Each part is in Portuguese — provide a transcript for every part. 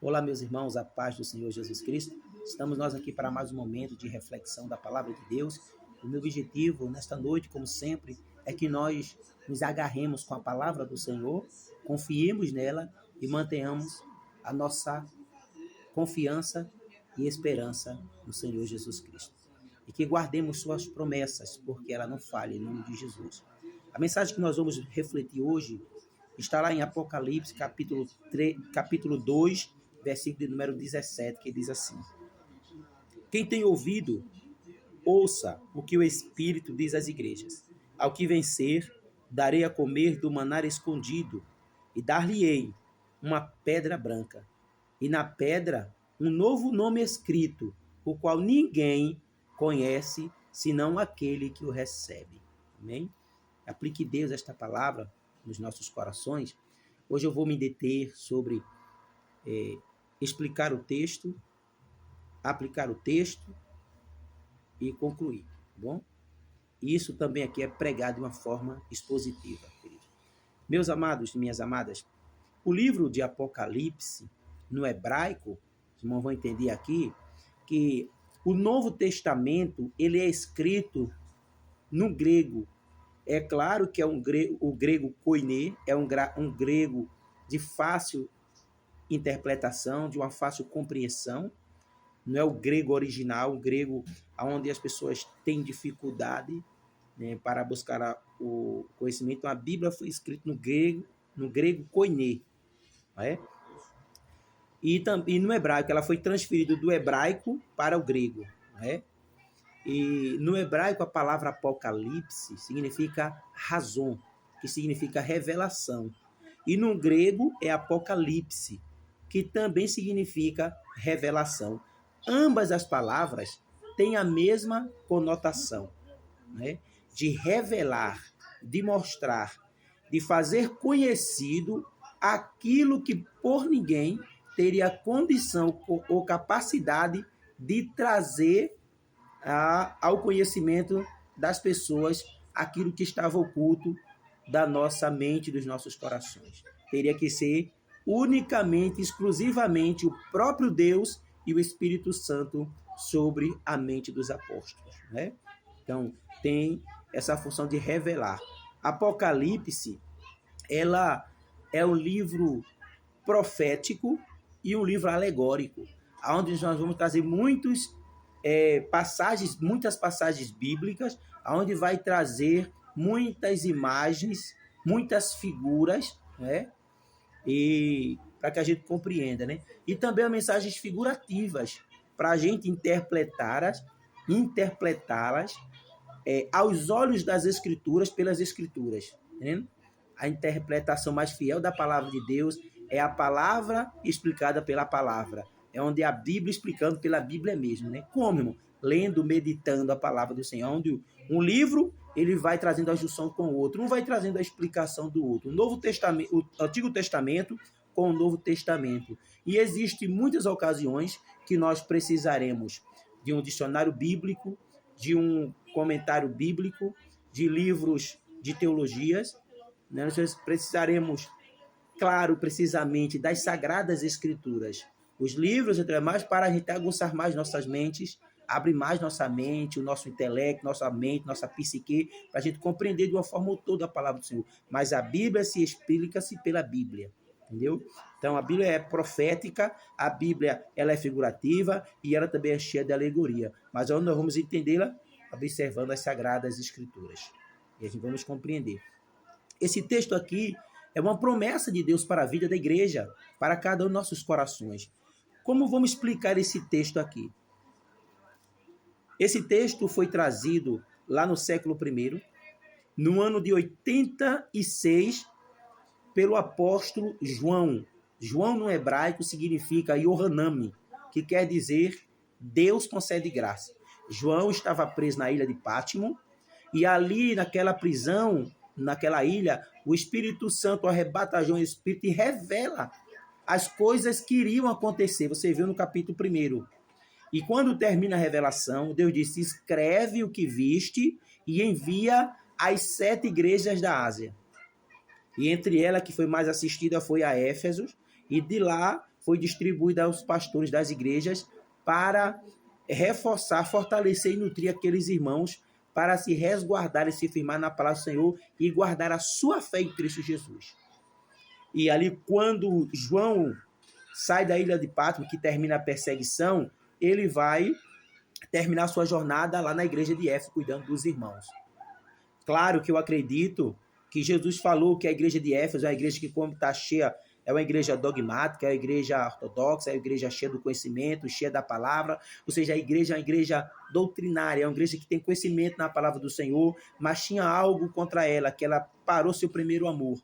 Olá, meus irmãos, a paz do Senhor Jesus Cristo. Estamos nós aqui para mais um momento de reflexão da palavra de Deus. O meu objetivo nesta noite, como sempre, é que nós nos agarremos com a palavra do Senhor, confiemos nela e mantenhamos a nossa confiança e esperança no Senhor Jesus Cristo. E que guardemos suas promessas, porque ela não falha, em nome de Jesus. A mensagem que nós vamos refletir hoje está lá em Apocalipse, capítulo 2, versículo de número 17, que diz assim: Quem tem ouvido, ouça o que o Espírito diz às igrejas. Ao que vencer, darei a comer do maná escondido, e dar-lhe-ei uma pedra branca, e na pedra um novo nome escrito, o qual ninguém conhece, senão aquele que o recebe. Amém? Aplique Deus esta palavra nos nossos corações. Hoje eu vou me deter sobre explicar o texto, aplicar o texto e concluir, tá bom? Isso também aqui é pregado de uma forma expositiva, querido. Meus amados e minhas amadas, o livro de Apocalipse, no hebraico, os irmãos vão entender aqui, que o Novo Testamento, ele é escrito no grego. É claro que é o grego koiné, é um grego de fácil interpretação, de uma fácil compreensão. Não é o grego original, o grego onde as pessoas têm dificuldade, né, para buscar o conhecimento. Então, a Bíblia foi escrita no grego koiné, né? E no hebraico, ela foi transferida do hebraico para o grego, né? E no hebraico, a palavra apocalipse significa razão, que significa revelação. E no grego é apocalipse, que também significa revelação. Ambas as palavras têm a mesma conotação, né? De revelar, de mostrar, de fazer conhecido aquilo que por ninguém teria condição ou capacidade de trazer ao conhecimento das pessoas aquilo que estava oculto da nossa mente, dos nossos corações. Teria que ser unicamente, exclusivamente o próprio Deus e o Espírito Santo sobre a mente dos apóstolos, né? Então, tem essa função de revelar. Apocalipse, ela é um livro profético e um livro alegórico, onde nós vamos trazer muitas passagens bíblicas, onde vai trazer muitas imagens, muitas figuras, né? E para que a gente compreenda, né? E também mensagens figurativas para a gente interpretá-las aos olhos das Escrituras, pelas Escrituras, né? A interpretação mais fiel da palavra de Deus é a palavra explicada pela palavra. É onde a Bíblia explicando pela Bíblia mesmo, né? Como, irmão? Lendo, meditando a palavra do Senhor. Onde um livro, ele vai trazendo a junção com o outro. Um vai trazendo a explicação do outro. O Antigo Testamento com o Novo Testamento. E existem muitas ocasiões que nós precisaremos de um dicionário bíblico, de um comentário bíblico, de livros de teologias, né? Nós precisaremos, claro, precisamente das Sagradas Escrituras. Os livros, entre mais, para a gente aguçar mais nossas mentes, abrir mais nossa mente, o nosso intelecto, nossa mente, nossa psique, para a gente compreender de uma forma toda a palavra do Senhor. Mas a Bíblia se explica-se pela Bíblia, entendeu? Então, a Bíblia é profética, a Bíblia ela é figurativa e ela também é cheia de alegoria. Mas onde nós vamos entendê-la? Observando as Sagradas Escrituras. E a gente vamos compreender. Esse texto aqui é uma promessa de Deus para a vida da igreja, para cada um dos nossos corações. Como vamos explicar esse texto aqui? Esse texto foi trazido lá no século I, no ano de 86, pelo apóstolo João. João no hebraico significa Yohanami, que quer dizer Deus concede graça. João estava preso na ilha de Pátimo e ali naquela prisão, naquela ilha, o Espírito Santo arrebata João Espírito e revela as coisas que iriam acontecer. Você viu no capítulo 1. E quando termina a revelação, Deus disse: escreve o que viste e envia às 7 igrejas da Ásia. E entre elas, que foi mais assistida, foi a Éfeso, e de lá foi distribuída aos pastores das igrejas para reforçar, fortalecer e nutrir aqueles irmãos para se resguardar e se firmar na palavra do Senhor e guardar a sua fé em Cristo Jesus. E ali, quando João sai da ilha de Patmos, que termina a perseguição, ele vai terminar sua jornada lá na igreja de Éfeso, cuidando dos irmãos. Claro que eu acredito que Jesus falou que a igreja de Éfeso é uma igreja que, como está cheia, é uma igreja dogmática, é uma igreja ortodoxa, é uma igreja cheia do conhecimento, cheia da palavra, ou seja, a igreja é uma igreja doutrinária, é uma igreja que tem conhecimento na palavra do Senhor, mas tinha algo contra ela, que ela parou seu primeiro amor.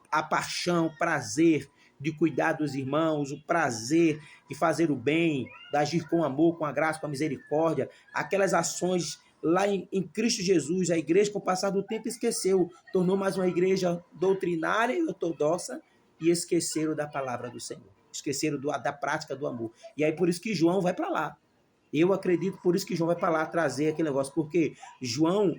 A paixão, o prazer de cuidar dos irmãos, o prazer de fazer o bem, de agir com amor, com a graça, com a misericórdia, aquelas ações lá em Cristo Jesus, a igreja, com o passar do tempo, esqueceu, tornou mais uma igreja doutrinária e ortodoxa e esqueceram da palavra do Senhor, esqueceram da prática do amor. E aí por isso que João vai para lá. Eu acredito, por isso que João vai para lá trazer aquele negócio, porque João,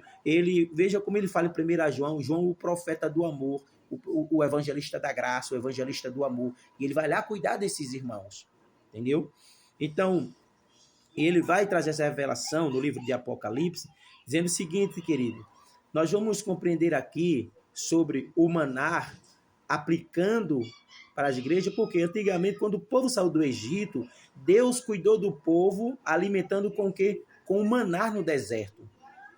veja como ele fala em 1 João, João, o profeta do amor, o evangelista da graça, o evangelista do amor, e ele vai lá cuidar desses irmãos, entendeu? Então, ele vai trazer essa revelação no livro de Apocalipse, dizendo o seguinte, querido, nós vamos compreender aqui sobre o maná aplicando para as igrejas, porque antigamente, quando o povo saiu do Egito, Deus cuidou do povo alimentando com o quê? Com o maná no deserto.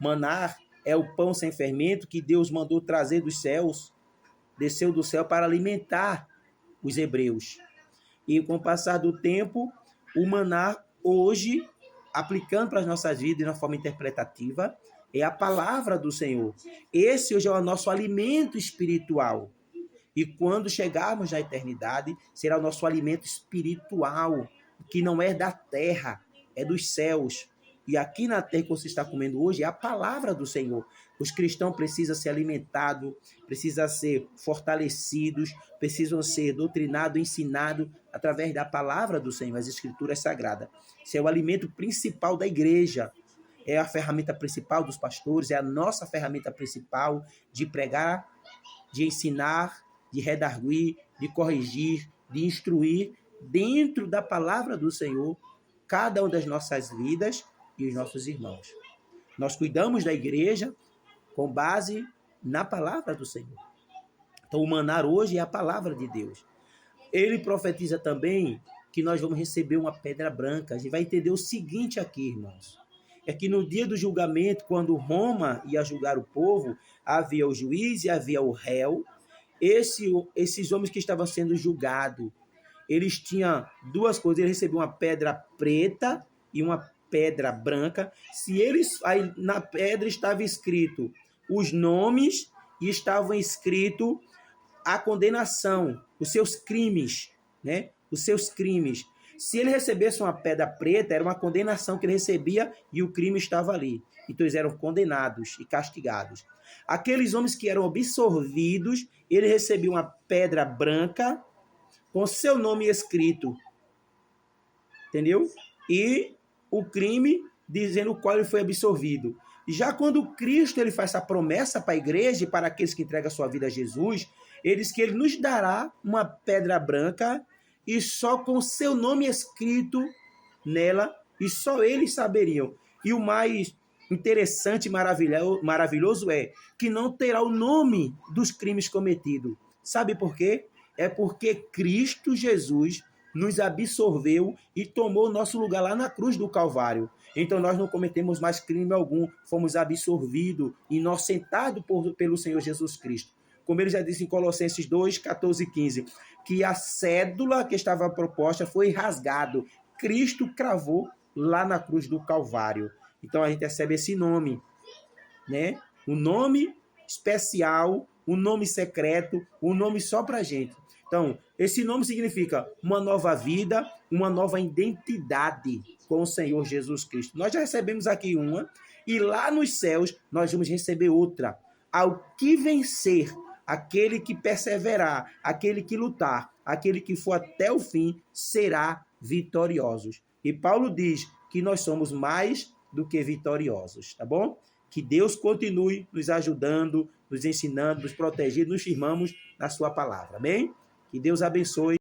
Maná é o pão sem fermento que Deus mandou trazer dos céus, desceu do céu para alimentar os hebreus. E com o passar do tempo, o maná hoje, aplicando para as nossas vidas de uma forma interpretativa, é a palavra do Senhor. Esse hoje é o nosso alimento espiritual. E quando chegarmos na eternidade, será o nosso alimento espiritual, que não é da terra, é dos céus. E aqui na terra que você está comendo hoje é a palavra do Senhor. Os cristãos precisam ser alimentados, precisam ser fortalecidos, precisam ser doutrinados, ensinados através da palavra do Senhor, as escrituras sagradas. Esse é o alimento principal da igreja. É a ferramenta principal dos pastores, é a nossa ferramenta principal de pregar, de ensinar, de redarguir, de corrigir, de instruir dentro da palavra do Senhor cada uma das nossas vidas e os nossos irmãos. Nós cuidamos da igreja com base na palavra do Senhor. Então, o maná hoje é a palavra de Deus. Ele profetiza também que nós vamos receber uma pedra branca. A gente vai entender o seguinte aqui, irmãos. É que no dia do julgamento, quando Roma ia julgar o povo, havia o juiz e havia o réu. Esses homens que estavam sendo julgados, eles tinham duas coisas. Eles recebiam uma pedra preta e uma pedra branca. Aí na pedra estava escrito os nomes e estavam escrito a condenação, os seus crimes, né? Os seus crimes. Se ele recebesse uma pedra preta, era uma condenação que ele recebia e o crime estava ali. Então eles eram condenados e castigados. Aqueles homens que eram absorvidos, ele recebia uma pedra branca com seu nome escrito. Entendeu? E o crime dizendo o qual ele foi absorvido. Já quando Cristo ele faz essa promessa para a igreja e para aqueles que entregam a sua vida a Jesus, ele diz que ele nos dará uma pedra branca e só com seu nome escrito nela, e só eles saberiam. E o mais interessante e maravilhoso é que não terá o nome dos crimes cometidos. Sabe por quê? É porque Cristo Jesus nos absorveu e tomou o nosso lugar lá na cruz do Calvário. Então nós não cometemos mais crime algum, fomos absorvidos, inocentados pelo Senhor Jesus Cristo. Como ele já disse em Colossenses 2, 14 e 15, que a cédula que estava proposta foi rasgado. Cristo cravou lá na cruz do Calvário. Então a gente recebe esse nome, né? Um nome especial, um nome secreto, um nome só para a gente. Então, esse nome significa uma nova vida, uma nova identidade com o Senhor Jesus Cristo. Nós já recebemos aqui uma, e lá nos céus nós vamos receber outra. Ao que vencer, aquele que perseverar, aquele que lutar, aquele que for até o fim, será vitoriosos. E Paulo diz que nós somos mais do que vitoriosos, tá bom? Que Deus continue nos ajudando, nos ensinando, nos protegendo, nos firmamos na sua palavra, amém? Que Deus abençoe.